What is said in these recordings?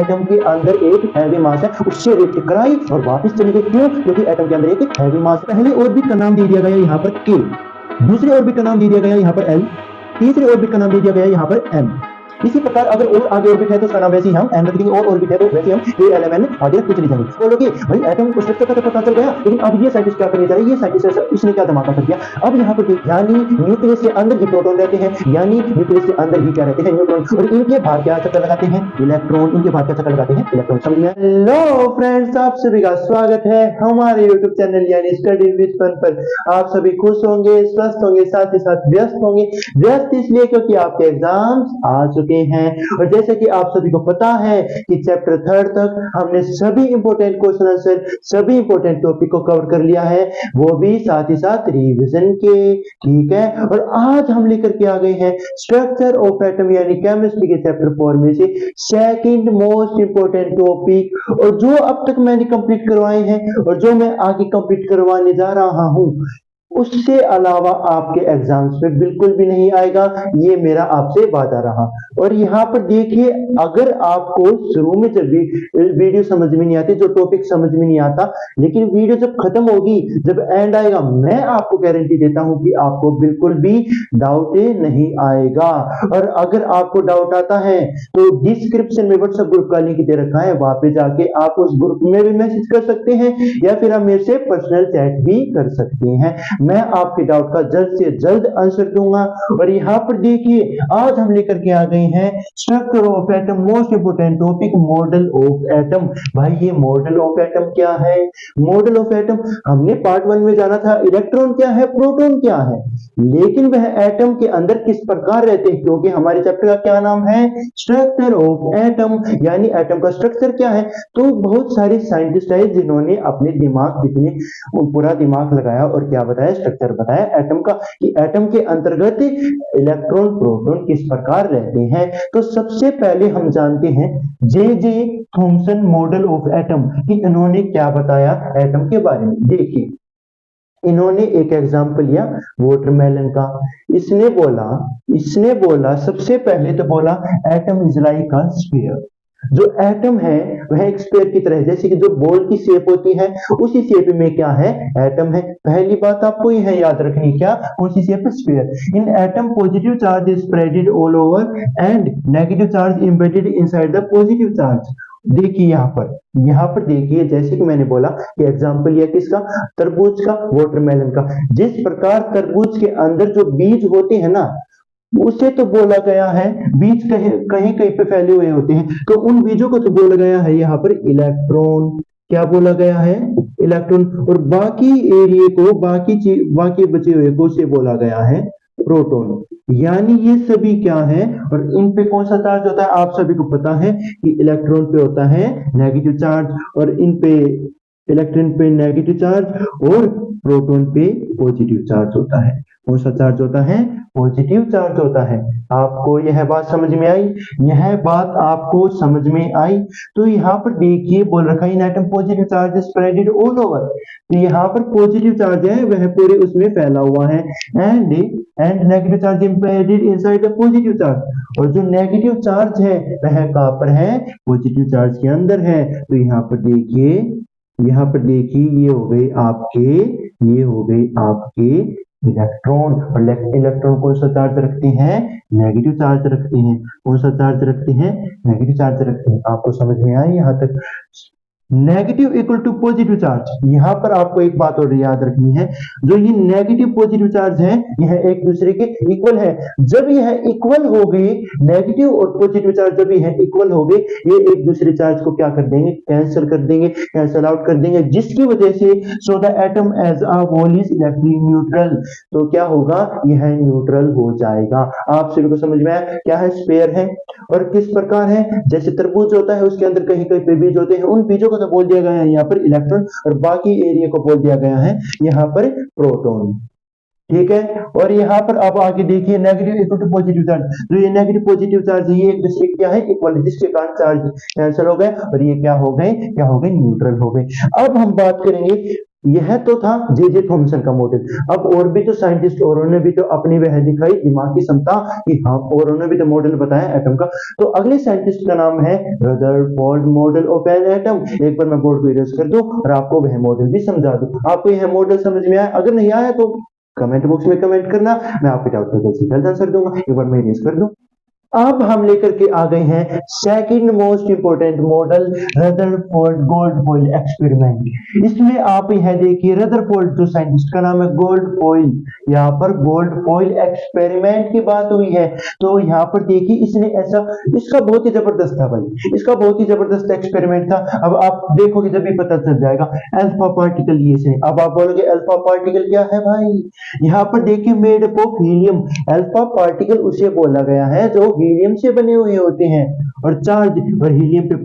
Atom के अंदर एक हैवी मास है, उससे एक टकराई और वापस चली गई। क्यों? क्योंकि एटम के अंदर एक हैवी मास। पहले ऑर्बिट का नाम दे दिया गया यहाँ पर K, दूसरे ऑर्बिट का नाम दे दिया गया यहाँ पर L, तीसरे ऑर्बिट का नाम दे दिया गया यहाँ पर M। इसी प्रकार अगर और आगे ऑर्बिट है तो उसका नाम वैसे ही हम एम रख देंगे, और ऑर्बिट है तो वैसे हम ए एल एम एन आगे रखते चले जाएंगे। बोलोगे भाई एटम को स्ट्रक्चर का तो पता चल गया, लेकिन अब ये साइंटिस्ट क्या करने जा रहे हैं, ये साइंटिस्ट इसने क्या धमाका कर दिया। अब यहाँ पर यानी न्यूक्लियस के अंदर ही प्रोटॉन रहते हैं, यानी न्यूक्लियस के अंदर ही क्या रहते हैं, न्यूट्रॉन, और इनके बाहर क्या चक्कर लगाते हैं, इलेक्ट्रॉन। इनके बाहर क्या चक्कर लगाते हैं, इलेक्ट्रॉन। समझ में? हेलो फ्रेंड्स, आप सभी का स्वागत है हमारे यूट्यूब चैनल यानी स्टडी विद फन पर। आप सभी खुश होंगे, स्वस्थ होंगे, साथ ही साथ व्यस्त होंगे। व्यस्त इसलिए क्योंकि आपके एग्जाम्स आ चुके हैं, और जैसे कि आप सभी को पता है कि चैप्टर 3 तक हमने सभी इंपॉर्टेंट क्वेश्चन आंसर, सभी इंपॉर्टेंट टॉपिक को कवर कर लिया है, वो भी साथ ही साथ रिवीजन के। ठीक है, और आज हम लेकर के आ गए हैं स्ट्रक्चर ऑफ एटम यानी केमिस्ट्री के चैप्टर 4 में से सेकंड मोस्ट इंपॉर्टेंट टॉपिक, और जो अब तक मैंने कंप्लीट करवाए हैं और जो मैं आगे कंप्लीट करवाने जा रहा हूं, उससे अलावा आपके एग्जाम्स में बिल्कुल भी नहीं आएगा, ये मेरा आपसे वादा रहा। और यहाँ पर देखिए, अगर आपको शुरू में जब वीडियो समझ में नहीं आती, जो टॉपिक समझ में नहीं आता, लेकिन वीडियो जब खत्म होगी, जब एंड आएगा, मैं आपको गारंटी देता हूं कि आपको बिल्कुल भी डाउट नहीं आएगा। और अगर आपको डाउट आता है तो डिस्क्रिप्शन में व्हाट्सएप ग्रुप का लिंक दे रखा है, वहां पे जाके आप उस ग्रुप में भी मैसेज कर सकते हैं, या फिर आप मेरे से पर्सनल चैट भी कर सकते हैं। मैं आपके डाउट का जल्द से जल्द आंसर दूंगा। और यहाँ पर देखिए, आज हम लेकर के आ गए हैं structure of atom, most important topic model of atom. भाई ये मॉडल ऑफ एटम क्या है? मॉडल ऑफ एटम हमने पार्ट 1 में जाना था, इलेक्ट्रॉन क्या है, प्रोटॉन क्या है, लेकिन वह एटम के अंदर किस प्रकार रहते हैं, क्योंकि हमारे चैप्टर का क्या नाम है, स्ट्रक्चर ऑफ एटम, यानी एटम का स्ट्रक्चर क्या है। तो बहुत सारे साइंटिस्ट है जिन्होंने अपने दिमाग कितने पूरा दिमाग लगाया और क्या बताया, स्ट्रक्चर बताया एटम का, कि एटम के अंतर्गत इलेक्ट्रॉन प्रोटॉन किस प्रकार रहते हैं। तो सबसे पहले हम जानते हैं J Thomson model of atom, कि इन्होंने क्या बताया एटम के बारे में। देखिए, इन्होंने एक एग्जाम्पल लिया वाटरमेलन का। इसने बोला सबसे पहले तो बोला atom is like a sphere. जो एटम है वह एक स्फीयर की तरह है, जैसे कि जो बॉल की शेप होती है उसी शेप में क्या है, एटम है। पहली बात आपको यह याद रखनी, क्या, उसी shape sphere. In atom positive charge is spreaded all over and negative charge embedded inside the positive charge. देखिए यहाँ पर देखिए, जैसे कि मैंने बोला कि एग्जांपल यह किसका, तरबूज का, वाटरमेलन का। जिस प्रकार तरबूज के अंदर जो बीज होते हैं ना, उसे तो बोला गया है, बीज कहीं कहीं पे फैले हुए होते हैं, तो उन बीजों को तो बोला गया है यहाँ पर इलेक्ट्रॉन। क्या बोला गया है, इलेक्ट्रॉन। और बाकी एरिया को, बाकी बचे हुए को उसे बोला गया है प्रोटॉन। यानी ये सभी क्या है, और इन पे कौन सा चार्ज होता है, आप सभी को पता है कि इलेक्ट्रॉन पे होता है नेगेटिव चार्ज, और इन पे इलेक्ट्रॉन पे नेगेटिव चार्ज और प्रोटॉन पे पॉजिटिव चार्ज होता है। कौन सा चार्ज होता है, पॉजिटिव चार्ज होता है। आपको यह बात समझ में आई, यह बात आपको समझ में आई। तो यहाँ पर देखिए बोल रखा है in atom positive charge spreaded all over. तो यहाँ पर पॉजिटिव चार्ज है वह पूरे उसमें फैला हुआ है, and negative charge embedded inside the positive charge. और जो नेगेटिव चार्ज है वह कहां पर है, पॉजिटिव चार्ज के अंदर है। तो यहाँ पर देखिए ये हो गए आपके इलेक्ट्रॉन। और इलेक्ट्रॉन कौन सा चार्ज रखते हैं, नेगेटिव चार्ज रखते हैं। कौन सा चार्ज रखते हैं, नेगेटिव चार्ज रखते हैं। आपको समझ में आई यहाँ तक? Negative equal to positive charge. यहां पर आपको एक बात और याद रखनी है, जो ये नेगेटिव पॉजिटिव चार्ज है यह एक दूसरे के इक्वल है। जब यह इक्वल हो गए, नेगेटिव और पॉजिटिव चार्ज जब यह इक्वल हो गए, ये एक दूसरे चार्ज को क्या कर देंगे, कैंसिल कर देंगे, कैंसिल आउट कर देंगे, जिसकी वजह से so the atom as a whole is electric neutral. तो क्या होगा, यह न्यूट्रल हो जाएगा। आप सभी को समझ में आया क्या है, स्फीयर है और किस प्रकार है। जैसे तरबूज होता है उसके अंदर कहीं कहीं पे बीज होते हैं, उन बीजों को तो बोल दिया गया है यहाँ पर इलेक्ट्रॉन, और बाकी एरिया को बोल दिया गया है यहाँ पर प्रोटॉन। ठीक है, और यहाँ पर आप आगे देखिए negative equal to positive charge. तो ये नेगेटिव पॉजिटिव चार्ज ये एक दूसरे क्या है, इक्वल, जिसके कारण चार्ज कैंसिल हो गए और ये क्या हो गए, न्यूट्रल हो गए। अब हम बात करेंगे यह तो था जे थॉमसन का मॉडल। अब और भी तो साइंटिस्ट और उन्होंने भी तो अपनी वह दिखाई दिमाग की क्षमता कि हाँ, और उन्होंने भी तो मॉडल बताया एटम का। तो अगले साइंटिस्ट का नाम है Rutherford model of an atom. एक बार मैं बोर्ड को इरेज कर दूं और आपको वह मॉडल भी समझा दूं। आपको यह मॉडल समझ में आया? अगर नहीं आया तो कमेंट बॉक्स में कमेंट करना, मैं आपके डाउट का जल्द से जल्द आंसर दूंगा। एक बार मैं इरेज कर दूं। अब हम लेकर के आ गए हैं second most important model, Rutherford gold foil experiment. इसमें आप यह देखिए, रदरफोर्ड जो साइंटिस्ट का नाम है, गोल्डफॉइल, यहाँ पर गोल्डफॉइल एक्सपेरिमेंट की बात हुई है। तो यहाँ पर देखिए इसने ऐसा, इसका बहुत ही जबरदस्त था भाई, इसका बहुत ही जबरदस्त एक्सपेरिमेंट था। अब आप देखोगे जब भी पता चल जाएगा। अल्फा पार्टिकल ये से, अब आप बोलोगे अल्फा पार्टिकल क्या है भाई? यहाँ पर देखिए made up of helium. Alpha particle उसे बोला गया है जो हीलियम से बने हुए होते हैं, और चार्ज, और हीलियम पे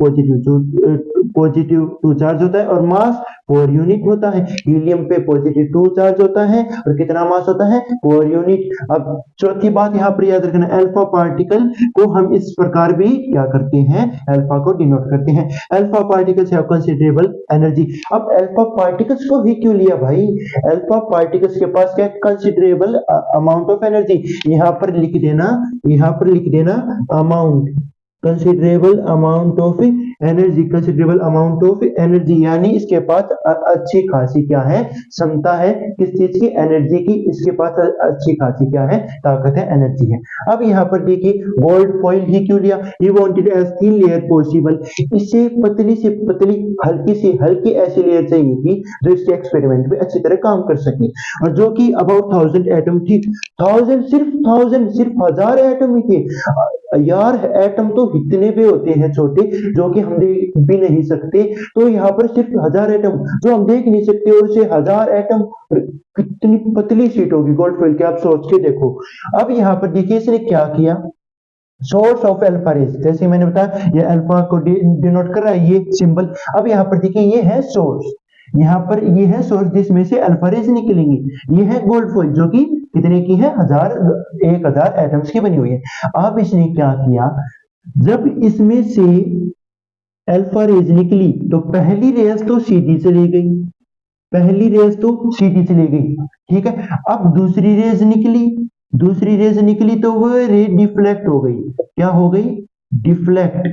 पॉजिटिव टू चार्ज होता है, और मास 4 यूनिट होता है। हीलियम पे पॉजिटिव 2 चार्ज होता है, और कितना मास होता है? 4 यूनिट। अब चौथी बात यहाँ पर याद रखना, अल्फा पार्टिकल को हम इस प्रकार भी क्या करते हैं, अल्फा को डिनोट करते हैं। Alpha particles have considerable energy. अब अल्फा पार्टिकल्स को ही क्यों लिया भाई? अल्फा पार्टिकल्स के पास क्या, कंसिडरेबल अमाउंट ऑफ एनर्जी। यहाँ पर लिख देना, यहाँ पर लिख देना amount, considerable amount of energy, considerable amount of energy, यानी इसके पास अच्छी खासी क्या है, क्षमता है, किस चीज की, एनर्जी की। इसके पास अच्छी खासी क्या है, ताकत है, एनर्जी है। अब यहाँ पर देखिए गोल्ड फॉइल ही क्यों लिया? He wanted as thin layer possible. इसे पतली से पतली, हल्की से हल्की ऐसी लेयर चाहिए थी जो इसके एक्सपेरिमेंट में अच्छी तरह काम कर सके, और जो कि अबाउट 1000 एटम थी। 1000, सिर्फ 1000, सिर्फ 1000 एटम ही थे यार। एटम तो इतने भी होते हैं छोटे जो कि हम देख भी नहीं सकते, तो यहाँ पर सिर्फ 1000 एटम जो हम देख नहीं सकते, और से 1000 एटम, कितनी पतली शीट होगी गोल्ड फॉइल की, आप सोच के देखो। अब यहाँ पर देखिए इसने क्या किया, सोर्स ऑफ अल्फा रेज, जैसे मैंने बताया ये अल्फा को डिनोट कर रहा है ये सिंबल। अब यहाँ पर देखिए ये है सोर्स, यहाँ पर ये है सोर्स जिसमें से अल्फा रेज निकलेंगी। ये है गोल्ड फॉइल जो कि कितने की है, 1000 एटम्स की बनी हुई है। अब इसने क्या किया, जब इसमें से अल्फा रेज निकली तो पहली रेज तो सीधी चली गई, पहली रेज तो सीधी चली गई, ठीक है। अब दूसरी रेज निकली, दूसरी रेज निकली तो वो रे डिफ्लेक्ट हो गई। क्या हो गई? डिफ्लेक्ट,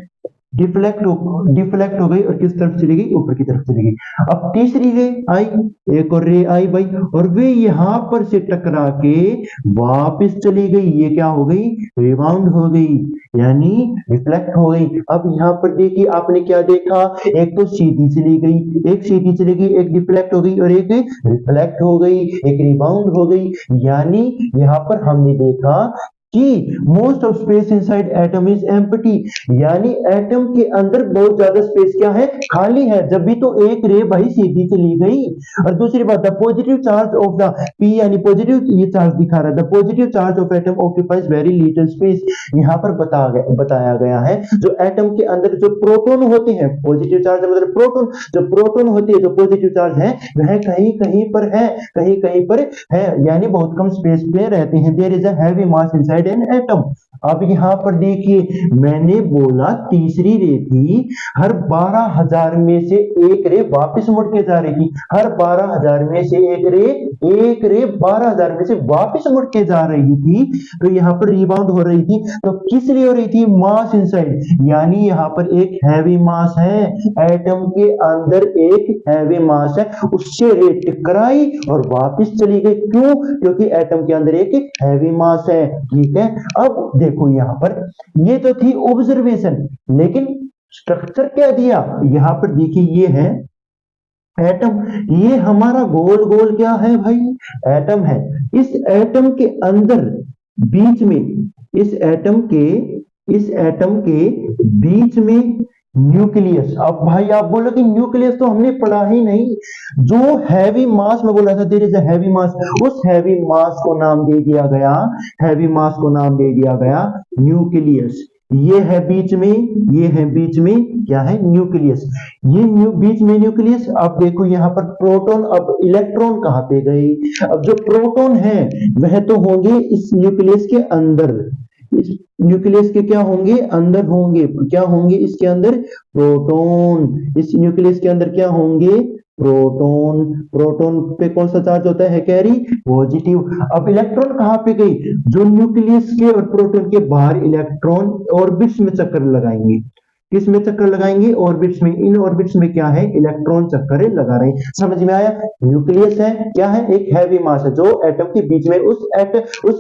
डिफ्लेक्ट हो गई, और किस तरफ चली गई? ऊपर की तरफ चली गई। अब तीसरी रे आई, एक और रे आई भाई, और वे यहां पर से टकरा के वापस चली गई। ये क्या हो गई? रिबाउंड हो गई, यानी रिफ्लेक्ट हो गई। अब यहाँ पर देखिए आपने क्या देखा, एक तो सीधी चली गई, एक सीधी चली गई, एक डिफ्लेक्ट हो गई, और एक रिफ्लेक्ट हो गई, एक रिबाउंड हो गई। यानी यहाँ पर हमने देखा कि most of space inside atom is empty, यानी एटम के अंदर बहुत ज्यादा स्पेस क्या है, खाली है। जब भी तो एक रे भाई सीधी चली गई। और दूसरी बात, the positive charge of the P, यानी पॉजिटिव ये चार्ज दिखा रहा है, the positive charge of atom occupies very little space. यहाँ पर बताया गया है जो एटम के अंदर जो प्रोटॉन होते हैं, पॉजिटिव चार्ज मतलब प्रोटॉन, जो प्रोटॉन होती है, जो पॉजिटिव चार्ज है, वह कहीं कहीं पर है, कहीं कहीं पर है, यानी बहुत कम स्पेस पे रहते हैं। There is a heavy mass inside an atom. अब यहाँ पर देखिए मैंने बोला तीसरी रे थी, हर 12,000 में से एक रे वापस मुड़ के जा रही थी, हर 12,000 में से एक रे 12,000 में से वापस मुड़ के जा रही थी, तो यहाँ पर रिबाउंड हो रही थी। तो किस लिए हो रही थी? मास इनसाइड, यानी यहाँ पर एक हैवी मास है, एटम के अंदर एक हैवी मास है, उससे रे टकराई और वापस चली गई। क्यों? क्योंकि एटम के अंदर एक हैवी मास है, ठीक है। अब देखो यहाँ पर ये तो थी ऑब्जर्वेशन, लेकिन स्ट्रक्चर क्या दिया यहाँ पर देखिए, ये है एटम, ये हमारा गोल गोल क्या है भाई? एटम है। इस एटम के अंदर बीच में, इस एटम के बीच में न्यूक्लियस। अब भाई आप बोलो कि न्यूक्लियस तो हमने पढ़ा ही नहीं, जो हैवी मास में बोला था, देयर इज अ हैवी मास, उस हैवी मास को नाम दे दिया गया, हैवी मास को नाम दे दिया गया न्यूक्लियस। ये है बीच में, ये है बीच में क्या है? न्यूक्लियस। ये बीच में न्यूक्लियस। अब देखो यहाँ पर प्रोटॉन, अब इलेक्ट्रॉन कहाँ पे गए? अब जो प्रोटॉन है वह तो होंगे इस न्यूक्लियस के अंदर, इस न्यूक्लियस के क्या होंगे? अंदर होंगे। क्या होंगे इसके अंदर? प्रोटॉन। इस न्यूक्लियस के अंदर क्या होंगे? प्रोटॉन, प्रोटॉन पे कौन सा चार्ज होता है, कैरी, पॉजिटिव। अब इलेक्ट्रॉन कहाँ पे गई, जो न्यूक्लियस के और प्रोटॉन के बाहर इलेक्ट्रॉन ऑर्बिट्स में चक्कर लगाएंगे। किस में चक्कर लगाएंगे, ऑर्बिट्स में। इन ऑर्बिट्स में क्या है, इलेक्ट्रॉन चक्कर लगा रहे हैं। समझ में आया। न्यूक्लियस है, क्या है, एक हैवी मास है जो एटम के बीच में, उस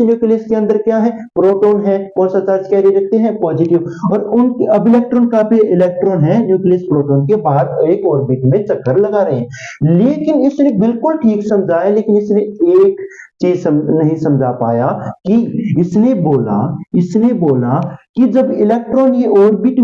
न्यूक्लियस के अंदर क्या है, प्रोटॉन है, कौन सा चार्ज कैरी रखते हैं, पॉजिटिव। और उनके अब इलेक्ट्रॉन का भी, इलेक्ट्रॉन है न्यूक्लियस प्रोटॉन के बाहर एक ऑर्बिट में चक्कर लगा रहे हैं। लेकिन इसने बिल्कुल ठीक समझा है, लेकिन इसने एक चीज नहीं समझा पाया कि इसने बोला कि जब इलेक्ट्रॉन ये ऑर्बिट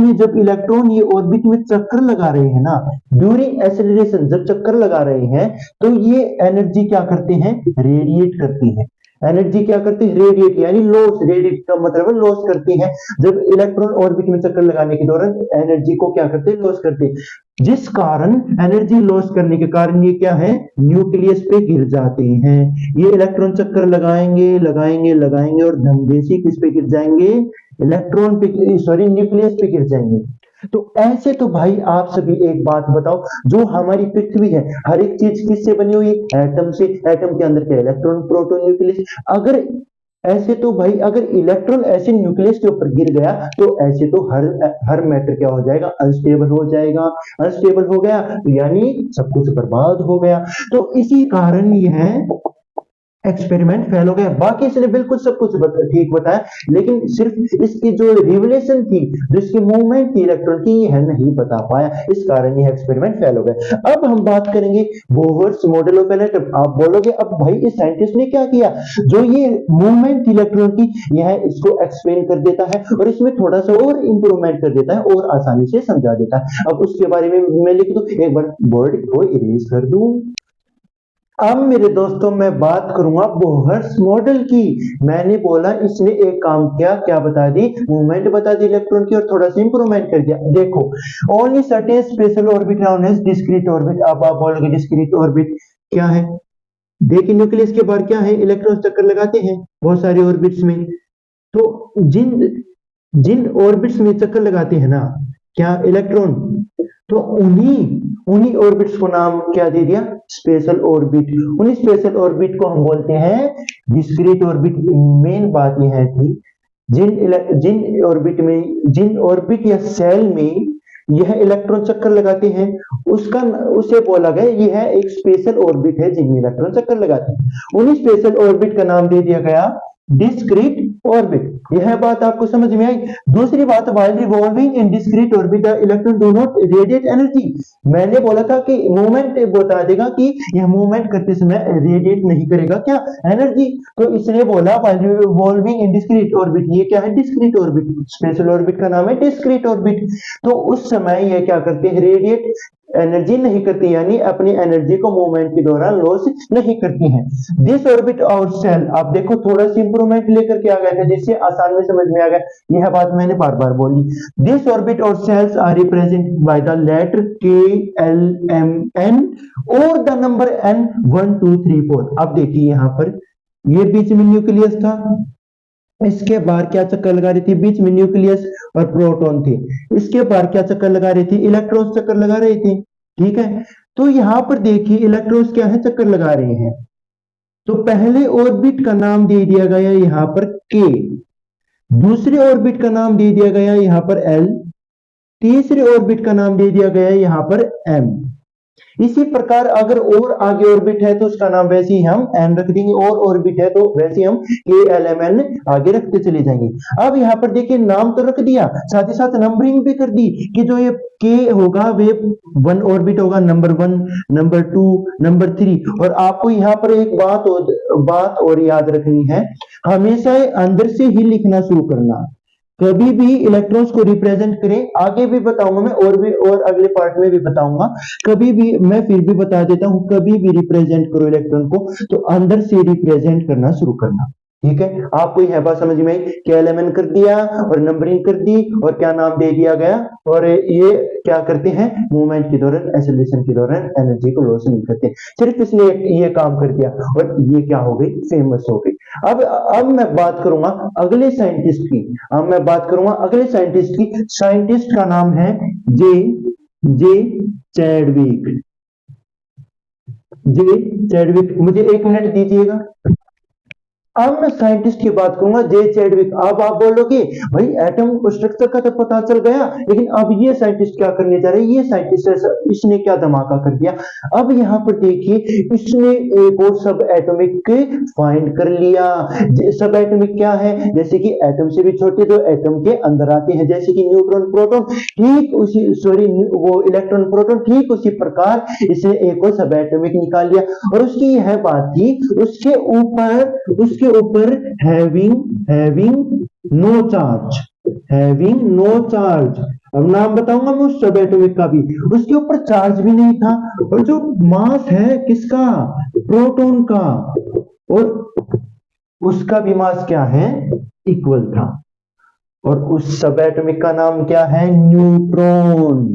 में, चक्कर लगा रहे हैं ना, ड्यूरिंग एक्सेलरेशन जब चक्कर लगा रहे हैं, तो ये एनर्जी क्या करते हैं, रेडिएट करती है। एनर्जी क्या करती है, रेडिएट, यानी लॉस। रेडिएट का मतलब है लॉस करती है। जब इलेक्ट्रॉन ऑर्बिट में चक्कर लगाने के दौरान एनर्जी को क्या करते हैं, लॉस करते हैं। जिस कारण एनर्जी लॉस करने के कारण ये क्या है, न्यूक्लियस पे गिर जाते हैं। ये इलेक्ट्रॉन चक्कर लगाएंगे और धंधे से किस पे गिर जाएंगे, इलेक्ट्रॉन पे, सॉरी, न्यूक्लियस पे गिर जाएंगे। तो ऐसे तो भाई आप सभी एक बात बताओ, जो हमारी पृथ्वी है, हर एक चीज किससे बनी हुई है, एटम से। एटम के अंदर क्या, इलेक्ट्रॉन, प्रोटॉन, न्यूक्लियस। अगर ऐसे तो भाई, अगर इलेक्ट्रॉन ऐसे न्यूक्लियस के ऊपर गिर गया, तो ऐसे तो हर मैटर क्या हो जाएगा, अनस्टेबल हो जाएगा। अनस्टेबल हो गया तो यानी सब कुछ बर्बाद हो गया। तो इसी कारण यह एक्सपेरिमेंट फेल हो गया। बाकी इसने बिल्कुल सब कुछ ठीक बताया, लेकिन सिर्फ इसकी जो रिवलेशन थी, जो इसकी मूवमेंट थी इलेक्ट्रॉन की, यह नहीं बता पाया। इस कारण यह एक्सपेरिमेंट फेल हो गया। अब हम बात करेंगे बोहर्स मॉडल ऑफ एटम। आप बोलोगे अब भाई इस साइंटिस्ट ने क्या किया, जो ये मूवमेंट थी इलेक्ट्रॉन की, यह इसको एक्सप्लेन कर देता है और इसमें थोड़ा सा और इंप्रूवमेंट कर देता है और आसानी से समझा देता है। अब उसके बारे में मैं लिख दूं, एक बार बोर्ड को इरेज कर दूं। अब मेरे दोस्तों मैं बात करूंगा बोहर्स मॉडल की। मैंने बोला इसने एक काम किया, क्या बता दी, मूवमेंट बता दी इलेक्ट्रॉन की और थोड़ा सा इंप्रूवमेंट कर दिया। देखो, only certain special orbit known as discrete orbit. अब आप बोलोगे डिस्क्रीट ऑर्बिट क्या है, देखिए न्यूक्लियस के बाहर क्या है, इलेक्ट्रॉन चक्कर लगाते हैं बहुत सारे ऑर्बिट्स में। तो जिन जिन ऑर्बिट्स में चक्कर लगाते हैं ना, क्या, इलेक्ट्रॉन, तो उन्हीं ऑर्बिट्स को नाम क्या दे दिया, स्पेशल ऑर्बिट। उन्हीं स्पेशल ऑर्बिट को हम बोलते हैं डिस्क्रीट ऑर्बिट। मेन बात यह है कि जिन ऑर्बिट या सेल में यह इलेक्ट्रॉन चक्कर लगाते हैं, उसे बोला गया यह एक स्पेशल ऑर्बिट है जिनमें इलेक्ट्रॉन चक्कर लगाते हैं। उन्हीं स्पेशल ऑर्बिट का नाम दे दिया गया डिस्क्रीट ऑर्बिट। यह बात आपको समझ में आई। दूसरी बात, while revolving in discrete orbit the electron do not radiate energy. मैंने बोला था कि मूवमेंट बता देगा कि यह मूवमेंट करते समय रेडिएट नहीं करेगा क्या, एनर्जी। तो इसने बोला व्हाइल रिवॉल्विंग इन डिस्क्रीट ऑर्बिट, ये क्या है, डिस्क्रीट ऑर्बिट। स्पेशल ऑर्बिट का नाम है डिस्क्रीट ऑर्बिट। तो उस समय यह क्या करते हैं, रेडिएट एनर्जी नहीं करती, यानी अपनी एनर्जी को मूवमेंट के दौरान लॉस नहीं करती हैं। दिस ऑर्बिट और सेल, आप देखो थोड़ा सी इंप्रूवमेंट लेकर के आ गए थे, जिससे आसान में समझ में आ गया। यह बात मैंने बार बार बोली। दिस ऑर्बिट और shells are represent by the letter K, L, M, N और द नंबर एन 1 2 3 4। अब देखिए यहां पर ये बीच में न्यूक्लियस था, इसके बाहर क्या चक्कर लगा रही थी, बीच में न्यूक्लियस और प्रोटॉन थे। इसके बाहर क्या चक्कर लगा रही थी, इलेक्ट्रॉन्स चक्कर लगा रहे थे। ठीक है, तो यहां पर देखिए इलेक्ट्रॉन्स क्या है, चक्कर लगा रहे हैं। तो पहले ऑर्बिट का नाम दे दिया गया यहां पर के, दूसरे ऑर्बिट का नाम दे दिया गया यहां पर एल, तीसरे ऑर्बिट का नाम दे दिया गया यहां पर एम। इसी प्रकार अगर और आगे ऑर्बिट है तो उसका नाम वैसे ही हम एन रख देंगे, और ऑर्बिट है तो वैसे हम के, एल, एम, एन आगे रखते चले जाएंगे। अब यहाँ पर देखिए नाम तो रख दिया, साथ ही साथ नंबरिंग भी कर दी कि जो ये के होगा वे 1 ऑर्बिट होगा, नंबर 1, नंबर 2, नंबर 3। और आपको यहाँ पर एक बात और याद रखनी है, हमेशा अंदर से ही लिखना शुरू करना। कभी भी इलेक्ट्रॉन्स को रिप्रेजेंट करें, आगे भी बताऊंगा मैं, और अगले पार्ट में भी बताऊंगा। कभी भी मैं फिर भी बता देता हूं, कभी भी रिप्रेजेंट करो इलेक्ट्रॉन को तो अंदर से रिप्रेजेंट करना शुरू करना। ठीक है, आपको यह बात समझ में आई कि एलिमेंट कर दिया और नंबरिंग कर दी और क्या नाम दे दिया गया, और ये क्या करते हैं, मूवमेंट के दौरान, एक्सेलरेशन के दौरान एनर्जी को लॉस नहीं करते। सिर्फ इसने ये काम कर दिया और ये क्या हो गई, फेमस हो गई। अब मैं बात करूंगा अगले साइंटिस्ट की। साइंटिस्ट का नाम है जे चैडविक। जे चैडविक, मुझे 1 मिनट दीजिएगा। अब मैं साइंटिस्ट की बात करूंगा, जे चैडविक। अब आप बोलोगे भाई एटम स्ट्रक्चर का तो पता चल गया, लेकिन अब ये साइंटिस्ट क्या करने जा रहे हैं, ये साइंटिस्ट इसने क्या धमाका कर दिया। अब यहाँ पर देखिए, इसने एक और सब एटॉमिक फाइंड कर लिया। सब एटॉमिक क्या है, जैसे कि एटम से भी छोटे जो एटम के अंदर आते हैं, जैसे कि न्यूट्रॉन प्रोटॉन, ठीक उसी सॉरी वो इलेक्ट्रॉन प्रोटॉन, ठीक उसी प्रकार इसने एक और सब एटॉमिक निकाल लिया। और उसकी यह बात थी, उसके ऊपर having having no charge, having no charge. अब नाम बताऊंगा मैं उस सब एटॉमिक का भी, उसके ऊपर चार्ज भी नहीं था। और जो मास है किसका, प्रोटॉन का, और उसका भी मास क्या है, इक्वल था। और उस सब एटॉमिक का नाम क्या है, न्यूट्रॉन।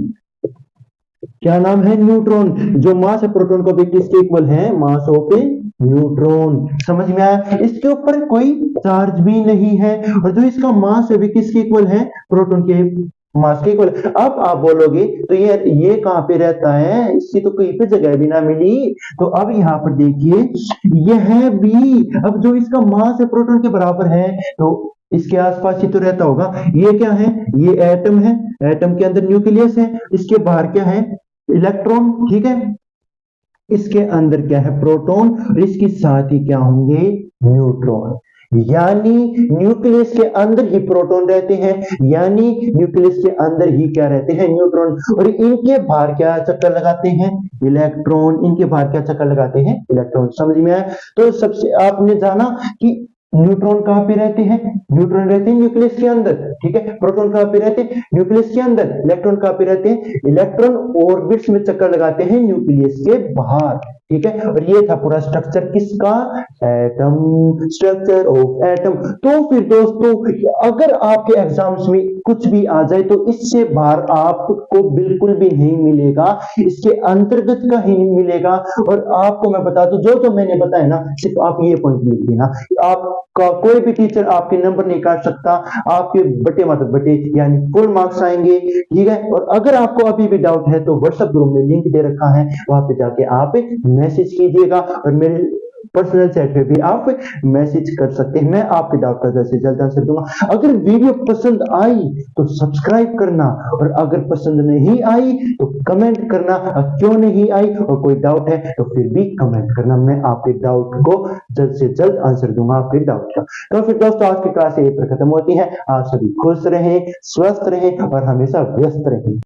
क्या नाम है, न्यूट्रॉन। जो मास है प्रोटॉन का भी किसके इक्वल है, मास ऑफ ए न्यूट्रॉन। समझ में आया, इसके ऊपर कोई चार्ज भी नहीं है, और जो इसका मास है भी किसके इक्वल है, प्रोटॉन के मास के इक्वल। अब आप बोलोगे तो ये कहां पे रहता है, इसकी तो कहीं पे जगह भी ना मिली। तो अब यहाँ पर देखिए, यह भी, अब जो इसका मास है प्रोटॉन के बराबर है, तो इसके आसपास ही तो रहता होगा। ये क्या है, ये एटम है, एटम के अंदर न्यूक्लियस है, इसके बाहर क्या है, इलेक्ट्रॉन, ठीक है। इसके अंदर क्या है, प्रोटॉन, और इसके साथ ही क्या होंगे, न्यूट्रॉन। यानी न्यूक्लियस के अंदर ही प्रोटॉन रहते हैं, यानी न्यूक्लियस के अंदर ही क्या रहते हैं, न्यूट्रॉन। और इनके बाहर क्या चक्कर लगाते हैं, इलेक्ट्रॉन। इनके बाहर क्या चक्कर लगाते हैं, इलेक्ट्रॉन। समझ में आया। तो सबसे आपने जाना कि न्यूट्रॉन कहां पे रहते हैं, न्यूट्रॉन रहते हैं न्यूक्लियस के अंदर, ठीक है। प्रोटॉन कहां पे रहते हैं, न्यूक्लियस के अंदर। इलेक्ट्रॉन कहां पे रहते हैं, इलेक्ट्रॉन ऑर्बिट्स में चक्कर लगाते हैं न्यूक्लियस के बाहर, ठीक है। और ये था पूरा स्ट्रक्चर किसका, एटम, स्ट्रक्चर ऑफ एटम। तो फिर दोस्तों, अगर आपके एग्जाम्स में कुछ भी आ जाए तो इससे बाहर आपको बिल्कुल भी नहीं मिलेगा, इसके अंतर्गत का ही नहीं मिलेगा। और आपको मैं बता दूं, जो मैंने बताया ना, सिर्फ आप ये पॉइंट लिख देना, आपका कोई भी टीचर आपके नंबर नहीं काट सकता, आपके बटे मतलब बटे यानी फुल मार्क्स आएंगे, ठीक है। और अगर आपको अभी भी डाउट है तो व्हाट्सएप ग्रुप में लिंक दे रखा है, वहां पे जाके आप मैसेज कीजिएगा, और मेरे पर्सनल चैट पे भी आप मैसेज कर सकते हैं, मैं आपके डाउट का जल्द से जल्द आंसर दूंगा। अगर वीडियो पसंद आई तो सब्सक्राइब करना, और अगर पसंद नहीं आई तो कमेंट करना क्यों नहीं आई, और कोई डाउट है तो फिर भी कमेंट करना, मैं आपके डाउट को जल्द से जल्द आंसर दूंगा आपके डाउट का। तो फिर दोस्तों, आज की क्लास यहीं पर खत्म होती है। आप सभी खुश रहें, स्वस्थ रहें और हमेशा व्यस्त रहें।